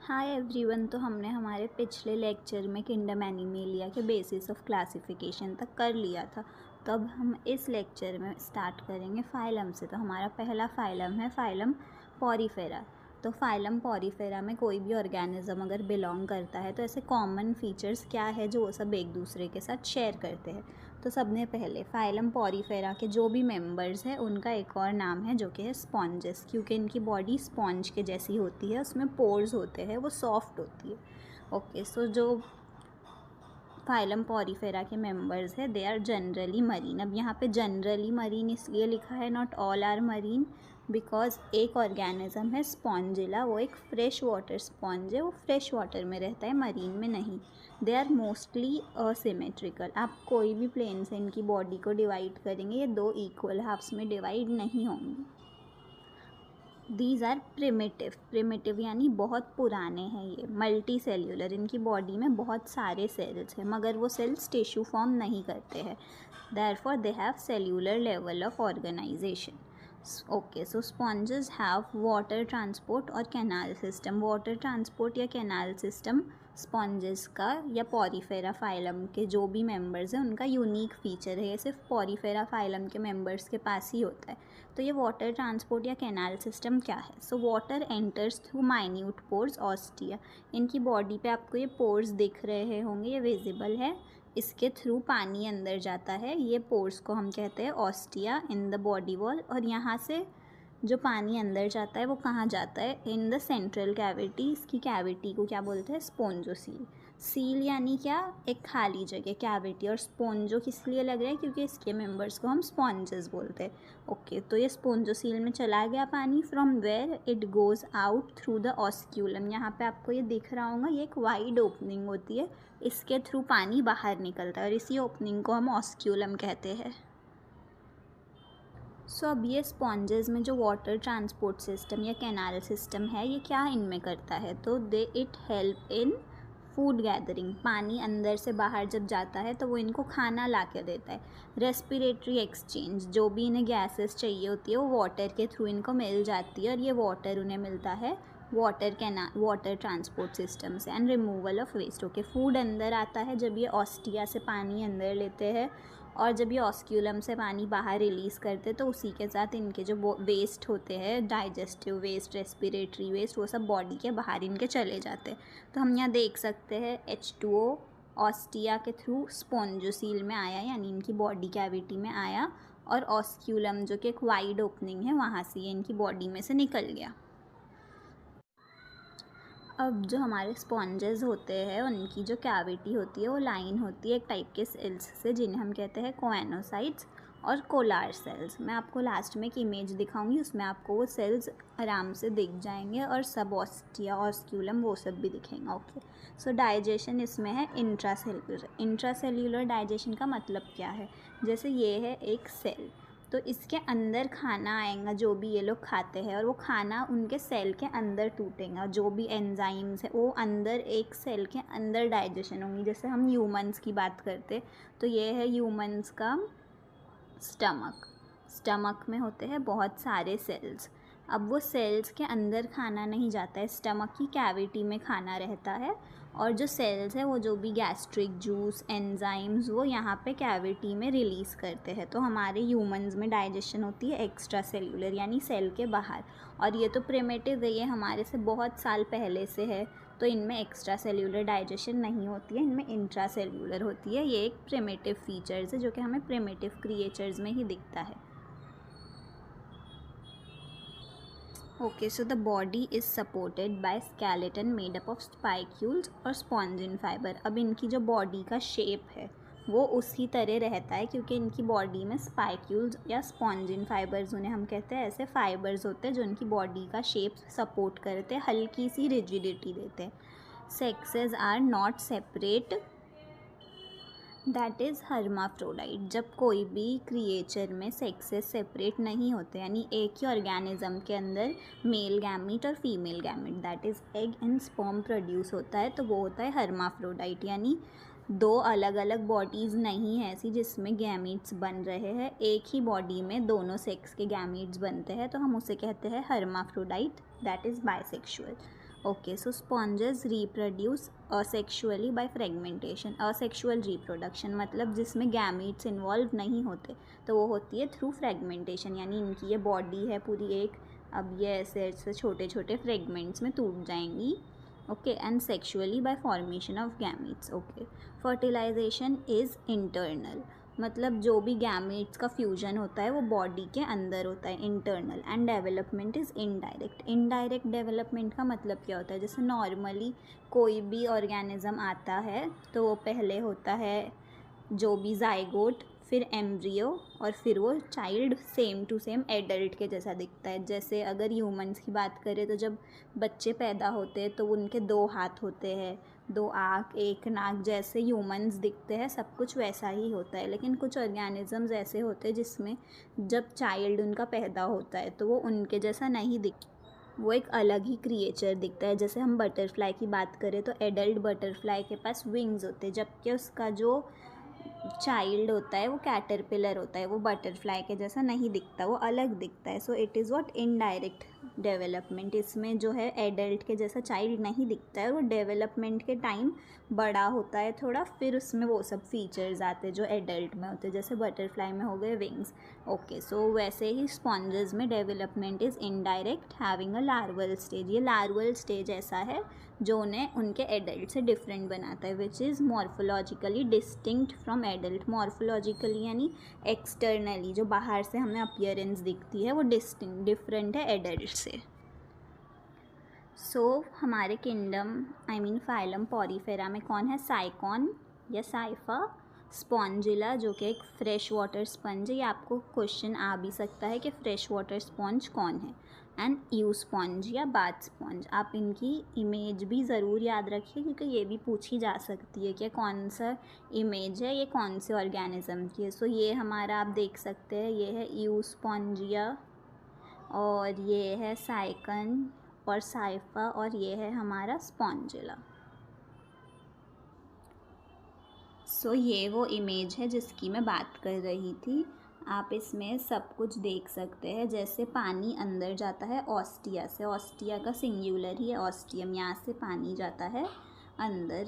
Hi everyone. तो हमने हमारे पिछले लेक्चर में किंगडम एनिमेलिया के बेसिस ऑफ क्लासिफिकेशन तक कर लिया था। तो अब हम इस लेक्चर में स्टार्ट करेंगे फाइलम से। तो हमारा पहला फाइलम है फाइलम पॉरीफेरा। तो फाइलम पॉरीफेरा में कोई भी ऑर्गेनिज्म अगर बिलोंग करता है तो ऐसे कॉमन फीचर्स क्या है जो वो सब एक दूसरे के साथ शेयर करते हैं। तो सबने पहले फाइलम पॉरीफेरा के जो भी मेंबर्स हैं उनका एक और नाम है जो कि है स्पॉन्जेस, क्योंकि इनकी बॉडी स्पॉन्ज के जैसी होती है, उसमें पोर्स होते हैं, वो सॉफ्ट होती है। ओके, सो जो फाइलम पॉरीफेरा के मेंबर्स है दे आर जनरली मरीन। अब यहाँ पे जनरली मरीन इसलिए लिखा है, not all are marine, because एक ऑर्गेनिज्म है स्पॉन्जिला, वो एक फ्रेश वाटर स्पॉन्ज है, वो फ्रेश वाटर में रहता है, मरीन में नहीं। They are mostly asymmetrical. आप कोई भी प्लेन से इनकी बॉडी को डिवाइड करेंगे, ये दो इक्वल हाफ्स में डिवाइड नहीं होंगी। दीज आर प्रिमिटिव यानी बहुत पुराने हैं ये। मल्टी सेल्यूलर, इनकी बॉडी में बहुत सारे सेल्स हैं मगर वो सेल्स टिश्यू फॉर्म नहीं करते हैं। Therefore they have cellular level of organisation. Okay, so sponges have water transport और कैनाल सिस्टम। वाटर ट्रांसपोर्ट या कैनाल सिस्टम स्पॉन्जेस का या पॉरीफेरा फाइलम के जो भी मेंबर्स हैं उनका यूनिक फीचर है। ये सिर्फ पॉरीफेरा फाइलम के मेंबर्स के पास ही होता है। तो ये वाटर ट्रांसपोर्ट या कैनाल सिस्टम क्या है? So water enters through minute pores ostia. इनकी बॉडी पे आपको ये पोर्स दिख रहे होंगे, ये विजिबल है। इसके थ्रू पानी अंदर जाता है। ये पोर्स को हम कहते हैं ostia in the body wall. और यहाँ से जो पानी अंदर जाता है वो कहाँ जाता है? In the central cavity. इसकी कैविटी को क्या बोलते हैं? स्पोंजोसील। सील यानी क्या? एक खाली जगह, कैविटी। और स्पोंजो किस लिए लग रहा है? क्योंकि इसके मेंबर्स को हम स्पॉन्जेस बोलते हैं। ओके, तो ये स्पोंजोसील में चला गया पानी। From where it goes out through the osculum. यहाँ पे आपको ये दिख रहा होगा, ये एक वाइड ओपनिंग होती है, इसके थ्रू पानी बाहर निकलता है और इसी ओपनिंग को हम ऑस्क्यूलम कहते हैं। सो अब ये स्पॉन्जेस में जो वाटर ट्रांसपोर्ट सिस्टम या कैनाल सिस्टम है ये क्या इनमें करता है? तो it help in food gathering. पानी अंदर से बाहर जब जाता है तो वो इनको खाना ला के देता है। रेस्पिरेटरी एक्सचेंज, जो भी इन्हें गैसेस चाहिए होती है वो वाटर के थ्रू इनको मिल जाती है और ये वाटर उन्हें मिलता है वाटर ट्रांसपोर्ट सिस्टम से। And removal of waste. Okay, food अंदर आता है जब ये ऑस्टिया से पानी अंदर लेते हैं और जब ये ऑस्क्यूलम से पानी बाहर रिलीज़ करते तो उसी के साथ इनके जो वेस्ट होते हैं, डाइजेस्टिव वेस्ट, रेस्पिरेटरी वेस्ट, वो सब बॉडी के बाहर इनके चले जाते हैं। तो हम यहाँ देख सकते हैं H2O ऑस्टिया के थ्रू स्पॉन्जोसील में आया, यानी इनकी बॉडी कैविटी में आया, और ऑस्क्यूलम जो कि एक वाइड ओपनिंग है वहाँ से ये इनकी बॉडी में से निकल गया। अब जो हमारे स्पॉन्जेस होते हैं उनकी जो कैविटी होती है वो लाइन होती है एक टाइप के सेल्स से जिन्हें हम कहते हैं कोएनोसाइट्स और कोलार सेल्स। मैं आपको लास्ट में एक इमेज दिखाऊंगी, उसमें आपको वो सेल्स आराम से दिख जाएंगे और सब ऑस्टिया ऑस्क्यूलम वो सब भी दिखेंगे। ओके, सो डाइजेशन इसमें है इंट्रासेल्यूलर। इंट्रासेल्यूलर डाइजेशन का मतलब क्या है? जैसे ये है एक सेल, तो इसके अंदर खाना आएगा जो भी ये लोग खाते हैं और वो खाना उनके सेल के अंदर टूटेगा। जो भी एंजाइम्स है वो अंदर एक सेल के अंदर डाइजेशन होंगी। जैसे हम ह्यूमंस की बात करते तो ये है ह्यूमंस का स्टमक में होते हैं बहुत सारे सेल्स। अब वो सेल्स के अंदर खाना नहीं जाता है, स्टमक की कैविटी में खाना रहता है और जो सेल्स है वो जो भी गैस्ट्रिक जूस, एंजाइम्स, वो यहाँ पे कैविटी में रिलीज़ करते हैं। तो हमारे ह्यूमंस में डाइजेशन होती है एक्स्ट्रा सेल्यूलर यानी सेल के बाहर। और ये तो प्रिमिटिव है, ये हमारे से बहुत साल पहले से है, तो इनमें एक्स्ट्रा सेल्यूलर डाइजेशन नहीं होती है, इनमें इंट्रा सेल्यूलर होती है। ये एक प्रिमिटिव फीचर्स है जो कि हमें प्रिमिटिव क्रिएचर्स में ही दिखता है। Okay, so the body is supported by skeleton made up of spicules और स्पॉन्जिन फाइबर। अब इनकी जो बॉडी का शेप है वो उसी तरह रहता है क्योंकि इनकी बॉडी में स्पाइक्यूल्स या स्पॉन्जिन फाइबर्स, उन्हें हम कहते हैं, ऐसे फाइबर्स होते हैं जो इनकी बॉडी का शेप सपोर्ट करते हैं, हल्की सी रिजिडिटी देते हैं। Sexes are not separate, that is hermaphrodite. जब कोई भी क्रिएचर में सेक्सेस सेपरेट नहीं होते, यानी एक ही ऑर्गेनिज्म के अंदर मेल गैमीट और female gamete, that is egg and sperm produce होता है, तो वो होता है हर्माफ्रोडाइट। यानी दो अलग अलग बॉडीज़ नहीं है ऐसी जिसमें गैमीट्स बन रहे हैं, एक ही बॉडी में दोनों सेक्स के गैमीट्स बनते हैं, तो हम उसे कहते हैं hermaphrodite, that is bisexual. Okay, so sponges reproduce asexually by fragmentation. Asexual reproduction मतलब जिसमें गैमीट्स इन्वॉल्व नहीं होते, तो वो होती है थ्रू फ्रेगमेंटेशन, यानी इनकी ये बॉडी है पूरी एक, अब ये ऐसे ऐसे छोटे छोटे फ्रेगमेंट्स में टूट जाएंगी। Okay, and sexually by formation of gametes. Okay, fertilisation is internal, मतलब जो भी गैमेट्स का फ्यूजन होता है वो बॉडी के अंदर होता है, internal. And development is indirect. Indirect development का मतलब क्या होता है, जैसे नॉर्मली कोई भी ऑर्गेनिज्म आता है तो वो पहले होता है जो भी जाइगोट, फिर एम्ब्रियो, और फिर वो child same to same adult के जैसा दिखता है। जैसे अगर ह्यूमंस की बात करें तो जब बच्चे पैदा होते हैं तो उनके 2 हाथ होते हैं, 2 आँख, 1 नाक, जैसे ह्यूमंस दिखते हैं सब कुछ वैसा ही होता है। लेकिन कुछ ऑर्गेनिजम्स ऐसे होते हैं जिसमें जब चाइल्ड उनका पैदा होता है तो वो उनके जैसा नहीं वो एक अलग ही क्रिएचर दिखता है। जैसे हम बटरफ्लाई की बात करें तो एडल्ट बटरफ्लाई के पास विंग्स होते हैं, जबकि उसका जो चाइल्ड होता है वो कैटरपिलर होता है, वो बटरफ्लाई के जैसा नहीं दिखता, वो अलग दिखता है। So it is what indirect development. इसमें जो है एडल्ट के जैसा चाइल्ड नहीं दिखता है, वो डेवलपमेंट के टाइम बड़ा होता है थोड़ा, फिर उसमें वो सब फीचर्स आते हैं जो एडल्ट में होते हैं, जैसे बटरफ्लाई में हो गए विंग्स। ओके, सो वैसे ही स्पॉन्जेस में development is indirect having a larval stage. ये लार्वल स्टेज ऐसा है जो उन्हें उनके एडल्ट से डिफरेंट बनाता है, which is morphologically distinct from adult. Morphologically यानी एक्सटर्नली जो बाहर से हमें अपीयरेंस दिखती है वो डिफरेंट है एडल्ट से। सो हमारे kingdom I mean phylum Porifera में कौन है, साइकॉन या साइफा, स्पॉन्जिला जो कि एक फ्रेश वाटर स्पंज है। ये आपको क्वेश्चन आ भी सकता है कि फ्रेश वाटर स्पॉन्ज कौन है, एंड यू स्पॉन्ज या बाथ स्पॉन्ज। आप इनकी इमेज भी ज़रूर याद रखिए क्योंकि ये भी पूछी जा सकती है कि कौन सा इमेज है, ये कौन से ऑर्गेनिज्म की है। सो ये हमारा आप देख सकते हैं, ये है यू स्पॉन्जिया, और ये है साइकन और साइफा, और ये है हमारा स्पॉन्जिला। सो ये वो इमेज है जिसकी मैं बात कर रही थी। आप इसमें सब कुछ देख सकते हैं, जैसे पानी अंदर जाता है ऑस्टिया से, ऑस्टिया का सिंगुलर ही है ऑस्टियम, यहाँ से पानी जाता है अंदर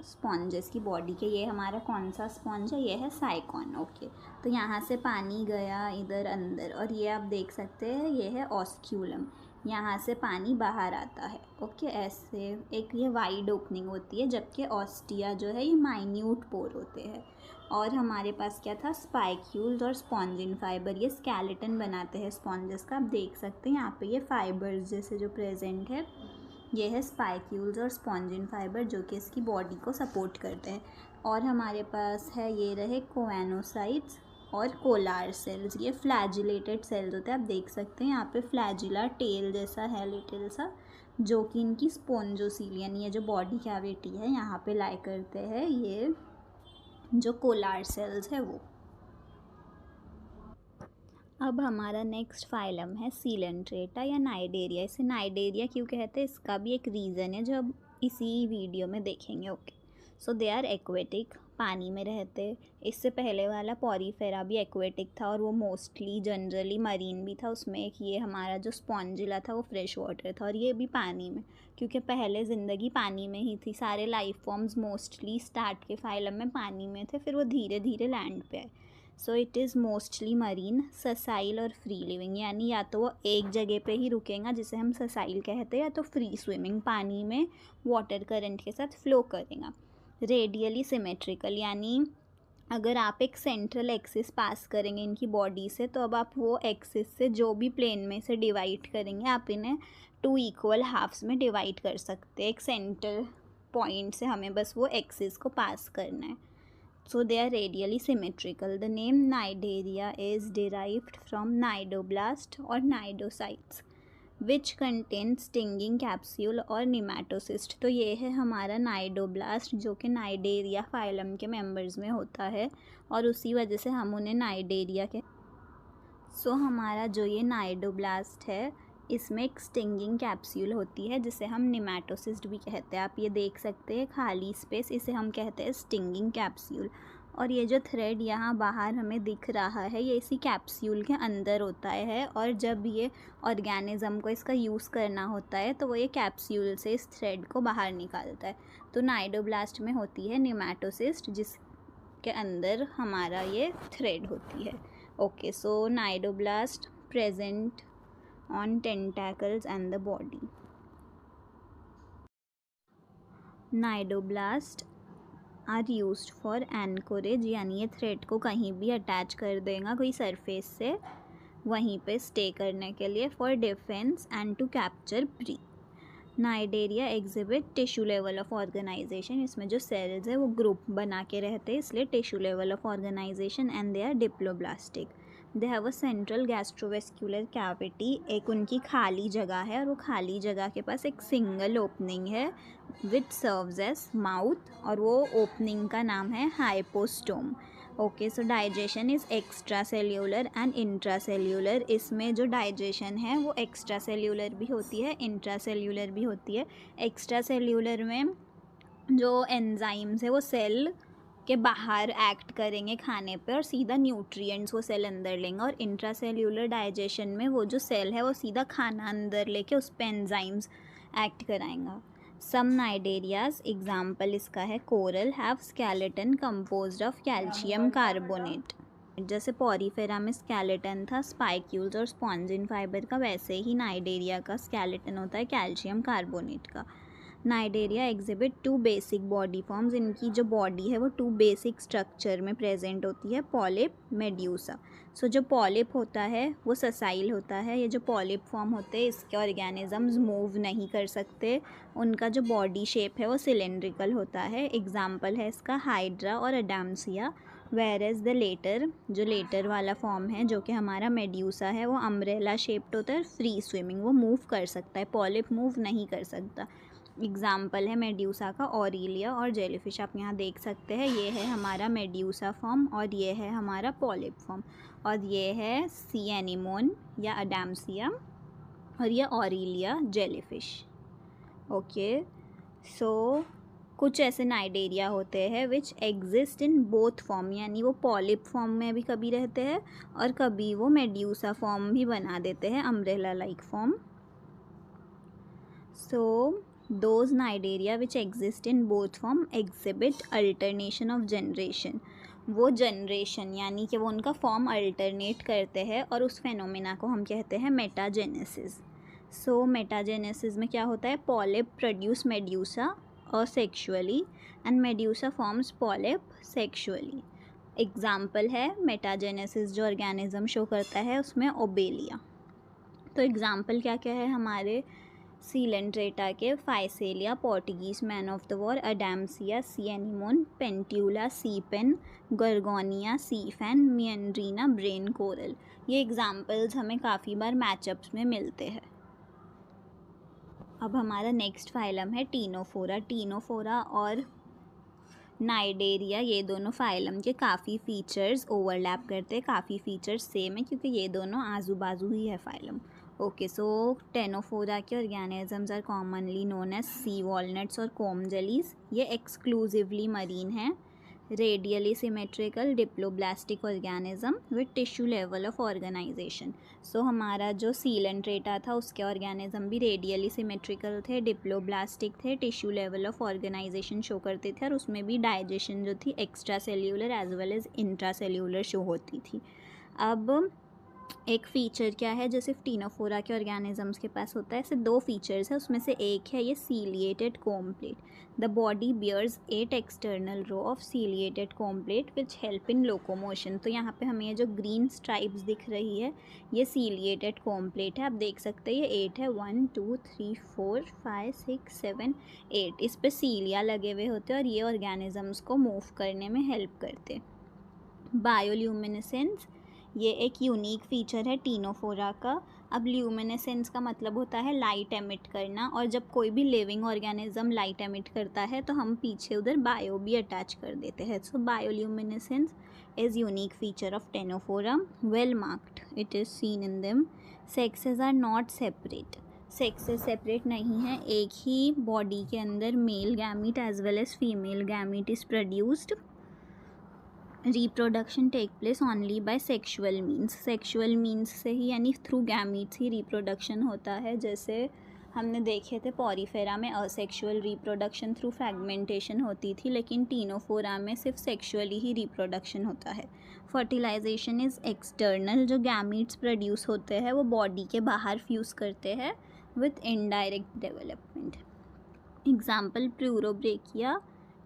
स्पॉन्जेस की बॉडी के। ये हमारा कौन सा स्पॉन्ज है, ये है साइकॉन। ओके, तो यहाँ से पानी गया इधर अंदर, और ये आप देख सकते हैं ये है ऑस्क्यूलम, यहाँ से पानी बाहर आता है। ओके, ऐसे एक ये वाइड ओपनिंग होती है, जबकि ऑस्टिया जो है ये माइन्यूट पोर होते हैं। और हमारे पास क्या था, स्पाइक्यूल्स और स्पॉन्जिन फाइबर, ये स्केलेटन बनाते हैं स्पॉन्जेस का। आप देख सकते हैं यहाँ पे ये फाइबर्स जैसे जो प्रेजेंट है, ये है स्पाइक्यूल्स और स्पॉन्जिन फाइबर जो कि इसकी बॉडी को सपोर्ट करते हैं। और हमारे पास है ये रहे कोएनोसाइट्स और कोलार सेल्स, ये फ्लैजिलेटेड सेल्स होते हैं। आप देख सकते हैं यहाँ पे फ्लैजिला टेल जैसा है लिटिल सा, जो कि इनकी स्पोंजोसील यानी ये जो बॉडी कैविटी है यहाँ पे लाई करते हैं, ये जो कोलार सेल्स है वो। अब हमारा नेक्स्ट फाइलम है सीलेंट्रेटा या नाइडेरिया। इसे नाइडेरिया क्यों कहते हैं, इसका भी एक रीज़न है जो अब इसी वीडियो में देखेंगे। Okay, so they are aquatic, पानी में रहते। इससे पहले वाला पॉरीफेरा भी एक्वेटिक था और वो मोस्टली जनरली मरीन भी था। उसमें एक ये हमारा जो स्पॉन्जिला था वो फ्रेश वाटर था, और ये भी पानी में, क्योंकि पहले ज़िंदगी पानी में ही थी। सारे लाइफ फॉर्म्स मोस्टली स्टार्ट के फाइलम में पानी में थे, फिर वो धीरे धीरे लैंड पे आए। So it is mostly marine, ससाइल और फ्री लिविंग, यानी या तो वो एक जगह पे ही रुकेगा जिसे हम ससाइल कहते हैं, या तो फ्री स्विमिंग, पानी में वाटर करंट के साथ फ्लो करेगा। रेडियली सिमेट्रिकल, यानी अगर आप एक सेंट्रल एक्सिस पास करेंगे इनकी बॉडी से, तो अब आप वो एक्सिस से जो भी प्लेन में से डिवाइड करेंगे, आप इन्हें 2 इक्वल हाफ्स में डिवाइड कर सकते हैं। एक सेंटर पॉइंट से हमें बस वो एक्सिस को पास करना है। So they are radially symmetrical. The name Cnidaria is derived from cnidoblast or cnidocytes, which contain stinging capsule और nematocyst। तो ये है हमारा नाइडोब्लास्ट जो कि नाइडेरिया फाइलम के मेंबर्स में होता है, और उसी वजह से हम उन्हें नाइडेरिया के। सो हमारा जो ये नाइडोब्लास्ट है इसमें एक स्टिंगिंग कैप्सूल होती है जिसे हम निमेटोसिस्ट भी कहते हैं। आप ये देख सकते हैं खाली स्पेस, इसे हम कहते हैं स्टिंगिंग कैप्सूल। और ये जो थ्रेड यहाँ बाहर हमें दिख रहा है ये इसी कैप्सूल के अंदर होता है, और जब ये ऑर्गेनिज्म को इसका यूज़ करना होता है तो वो ये कैप्सूल से इस थ्रेड को बाहर निकालता है। तो नाइडोब्लास्ट में होती है नेमाटोसिस्ट, जिसके अंदर हमारा ये थ्रेड होती है। Okay, so cnidoblast present on tentacles and the body. Cnidoblast are used for anchorage, यानी ये थ्रेड को कहीं भी अटैच कर देगा कोई सरफेस से, वहीं पे स्टे करने के लिए, for defence and to capture prey. Cnidaria exhibit tissue level of organisation, इसमें जो सेल्स है वो ग्रुप बना के रहते हैं, इसलिए tissue level of organisation, and they are diploblastic. They have a central gastrovascular cavity, एक उनकी खाली जगह है और वो खाली जगह के पास एक सिंगल ओपनिंग है विच सर्व्स एज माउथ, और वो ओपनिंग का नाम है hypostome. Okay, so digestion is extra cellular and intra cellular, इसमें जो डाइजेशन है वो एक्स्ट्रा सेल्यूलर भी होती है, इंट्रा सेल्यूलर भी होती है। एक्स्ट्रा सेल्यूलर में जो एंजाइम्स है वो सेल के बाहर एक्ट करेंगे खाने पे और सीधा न्यूट्रिएंट्स वो सेल अंदर लेंगे, और इंट्रा सेल्यूलर डाइजेशन में वो जो सेल है वो सीधा खाना अंदर लेके उस पर एंजाइम्स एक्ट कराएंगा। सम नाइडेरियाज, एग्जाम्पल इसका है coral, have skeleton composed of calcium carbonate. जैसे पॉरीफेरा में स्केलेटन था स्पाइक्यूल्स और स्पॉन्जिन फाइबर का, वैसे ही नाइडेरिया का स्केलेटन होता है कैल्शियम कार्बोनेट का। Cnidaria exhibit two basic body forms, इनकी जो बॉडी है वो टू बेसिक स्ट्रक्चर में प्रेजेंट होती है, पॉलिप, मेड्यूसा। सो जो पॉलिप होता है वो ससाइल होता है, ये जो पॉलिप फॉर्म होते हैं इसके ऑर्गेनिजम्स मूव नहीं कर सकते, उनका जो बॉडी शेप है वो सिलेंड्रिकल होता है। एग्जाम्पल है इसका हाइड्रा और अडामसिया। वेयर एज द लेटर, जो लेटर वाला फॉर्म है जो कि हमारा मेड्यूसा है, वो अम्ब्रेला शेप्ड होता है, फ्री स्विमिंग, वो मूव कर सकता है, पॉलिप मूव नहीं कर सकता। एग्जाम्पल है मेड्यूसा का ऑरिलिया और जेलीफिश, आप यहाँ देख सकते हैं, ये है हमारा मेड्यूसा फॉर्म और ये है हमारा पॉलिप फॉर्म, और ये है सी एनीमोन या अडामसिया और ये ऑरिलिया जेलीफिश। ओके, सो कुछ ऐसे नाइडेरिया होते हैं which exist in both form, यानी वो पॉलिप फॉर्म में भी कभी रहते हैं और कभी वो मेड्यूसा फॉर्म भी बना देते हैं, umbrella like form. So those nidaria which exist in both form exhibit alternation of generation, वो जनरेशन यानी कि वो उनका फॉर्म अल्टरनेट करते हैं और उस फेनोमेना को हम कहते हैं मेटाजेनेसिस। सो मेटाजेनेसिस में क्या होता है, polyp produce medusa asexually and medusa forms polyp sexually. Example है मेटाजेनेसिस जो ऑर्गेनिज्म शो करता है उसमें ओबेलिया। तो एग्जाम्पल क्या क्या है हमारे सीलेंट्रेटा के, Physalia, Portuguese man of the war, Adamsia, sea anemone, Pennatula, sea pen, Gorgonia, sea fan, Meandrina, brain coral. ये एग्जाम्पल्स हमें काफ़ी बार मैचअप्स में मिलते हैं। अब हमारा नेक्स्ट फाइलम है टीनोफोरा। टीनोफोरा और नाइडेरिया ये दोनों फाइलम के काफ़ी फीचर्स ओवरलैप करते हैं, काफ़ी फीचर्स सेम है क्योंकि ये दोनों आजू बाजू ही है फाइलम। ओके, सो टेनोफोरा के organisms are commonly known as sea walnuts और कोम जेलीज। ये एक्सक्लूसिवली मरीन है, radially symmetrical diploblastic organism with tissue level of organisation. So हमारा जो सीलेंट्रेटा था उसके ऑर्गेनिज्म भी रेडियली सिमेट्रिकल थे, डिप्लोब्लास्टिक थे, tissue level of organisation show करते थे और उसमें भी डाइजेशन जो थी extra cellular as well as intra cellular show होती थी। अब एक फ़ीचर क्या है जो सिर्फ टीनोफोरा के ऑर्गेनिजम्स के पास होता है, ऐसे दो फीचर्स है, उसमें से एक है ये ciliated comb plate. The body bears 8 external row of ciliated comb plate which help in locomotion. तो यहाँ पे हमें ये जो ग्रीन स्ट्राइप्स दिख रही है ये सीलिएटेड कोम प्लेट है, आप देख सकते हैं ये 8 है, 1 2 3 4 5 6 7 8, इस पे सीलिया लगे हुए होते हैं और ये ऑर्गेनिजम्स को मूव करने में हेल्प करते। बायोल्यूमिनेसेंस ये एक यूनिक फीचर है टीनोफोरा का। अब ल्यूमिनेसेंस का मतलब होता है लाइट एमिट करना, और जब कोई भी लिविंग ऑर्गेनिज्म लाइट एमिट करता है तो हम पीछे उधर बायो भी अटैच कर देते हैं। So bioluminescence is unique feature of ctenophora, well marked, it is seen in them. Sexes are not separate, sexes separate नहीं है, एक ही बॉडी के अंदर male gamete as well as female gamete is produced. Reproduction take place only by sexual means से ही यानी through gametes ही reproduction होता है। जैसे हमने देखे थे पॉरीफेरा में असेक्शुअल रिप्रोडक्शन थ्रू फ्रैगमेंटेशन होती थी, लेकिन टीनोफोरा में सिर्फ सेक्शुअली ही रिप्रोडक्शन होता है। फर्टिलाइजेशन इज़ एक्सटर्नल, जो गैमीट्स प्रोड्यूस होते हैं वो बॉडी के बाहर फ्यूज़ करते हैं with indirect development. Example pleurobrachia,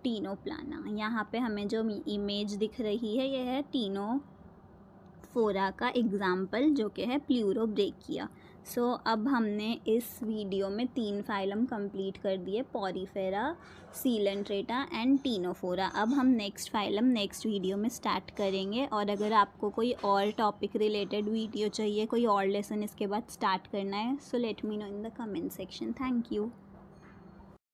ctenoplana. यहाँ पे हमें जो इमेज दिख रही है यह है टीनोफोरा का एग्जाम्पल, जो कि है प्लूरोब्रेकिया। सो अब हमने इस वीडियो में 3 फाइलम कंप्लीट कर दिए, पॉरीफेरा, सीलेंट्रेटा एंड टीनोफोरा। अब हम नेक्स्ट फाइलम नेक्स्ट वीडियो में स्टार्ट करेंगे। और अगर आपको कोई और टॉपिक रिलेटेड वीडियो चाहिए, कोई और लेसन इसके बाद स्टार्ट करना है, so let me know in the comment section. Thank you.